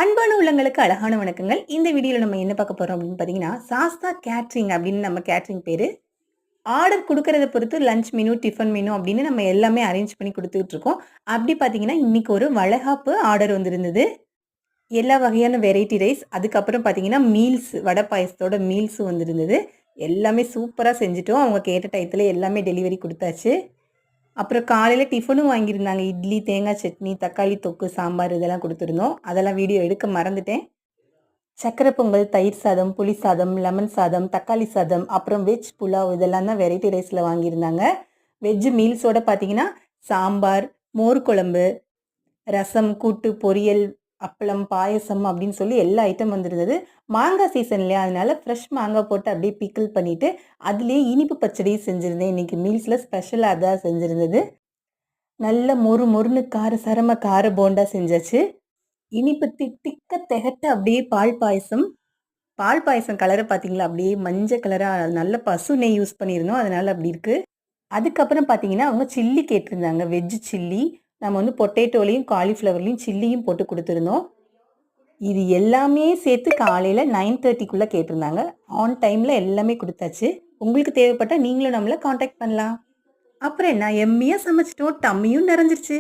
அன்பான உள்ளங்களுக்கு அழகான வணக்கங்கள். இந்த வீடியோல நம்ம என்ன பார்க்க போறோம் அப்படின்னு பார்த்தீங்கன்னா, சாஸ்தா கேட்டரிங் அப்படின்னு நம்ம கேட்டரிங் பேரு. ஆர்டர் குடுக்கறத பொறுத்து லஞ்ச் மெனு, டிஃபன் மெனு அப்படின்னு நம்ம எல்லாமே அரேஞ்ச் பண்ணி குடுத்துட்டு இருக்கோம். அப்படி பார்த்தீங்கன்னா, இன்னைக்கு ஒரு வளகாப்பு ஆர்டர் வந்திருந்தது. எல்லா வகையான வெரைட்டி ரைஸ், அதுக்கப்புறம் பார்த்தீங்கன்னா, மீல்ஸ் வடை பாயாசத்தோட மீல்ஸும் வந்திருந்தது. எல்லாமே சூப்பரா செஞ்சுட்டோம். அவங்க கேட்ட டயத்துல எல்லாமே டெலிவரி குடுத்தாச்சு. அப்புறம் காலையில டிஃபனும் வாங்கியிருந்தாங்க. இட்லி, தேங்காய் சட்னி, தக்காளி தொக்கு, சாம்பார் இதெல்லாம் குடுத்துருந்தோம். அதெல்லாம் வீடியோ எடுக்க மறந்துட்டேன். சர்க்கரை பொங்கல், தயிர் சாதம், புளி சாதம், லெமன் சாதம், தக்காளி சாதம், அப்புறம் வெஜ் புலாவ் இதெல்லாம் தான் வெரைட்டி ரைஸ்ல வாங்கியிருந்தாங்க. வெஜ் மீல்ஸோட பார்த்தீங்கன்னா, சாம்பார், மோர் குழம்பு, ரசம், கூட்டு, பொரியல், அப்பளம், பாயசம் அப்படின்னு சொல்லி எல்லா ஐட்டம் வந்திருந்தது. மாங்காய் சீசன் இல்லையா? அதனால ஃப்ரெஷ் மாங்காய் போட்டு அப்படியே பிக்கிள் பண்ணிட்டு, அதிலேயே இனிப்பு பச்சடியும் செஞ்சிருந்தேன். இன்னைக்கு மீல்ஸ்ல ஸ்பெஷலா அதான் செஞ்சிருந்தது. நல்ல மொறு மொறுன்னு காரசாரமா கார போண்டா செஞ்சாச்சு. இனிப்பு தித்திக்க தெகட்ட அப்படியே பால் பாயசம். பால் பாயசம் கலர பார்த்தீங்களா? அப்படியே மஞ்ச கலரா நல்ல பசு நெய் யூஸ் பண்ணியிருந்தோம். அதனால அப்படி இருக்கு. அதுக்கப்புறம் பார்த்தீங்கன்னா, அவங்க சில்லி கேட்டிருந்தாங்க. Veg chilli. நம்ம வந்து பொட்டேட்டோலயும், காலிஃப்ளவர்லயும் சில்லியும் போட்டு குடுத்துருந்தோம். இது எல்லாமே சேர்த்து காலையில 9:30க்குள்ள கேட்டிருந்தாங்க. ஆன் டைம்ல எல்லாமே குடுத்தாச்சு. உங்களுக்கு தேவைப்பட்டா நீங்களும் நம்மள கான்டாக்ட் பண்ணலாம். அப்புறம் என்ன எம்மியா சமைச்சுட்டோம். டம்மியும் நிறைஞ்சிருச்சு.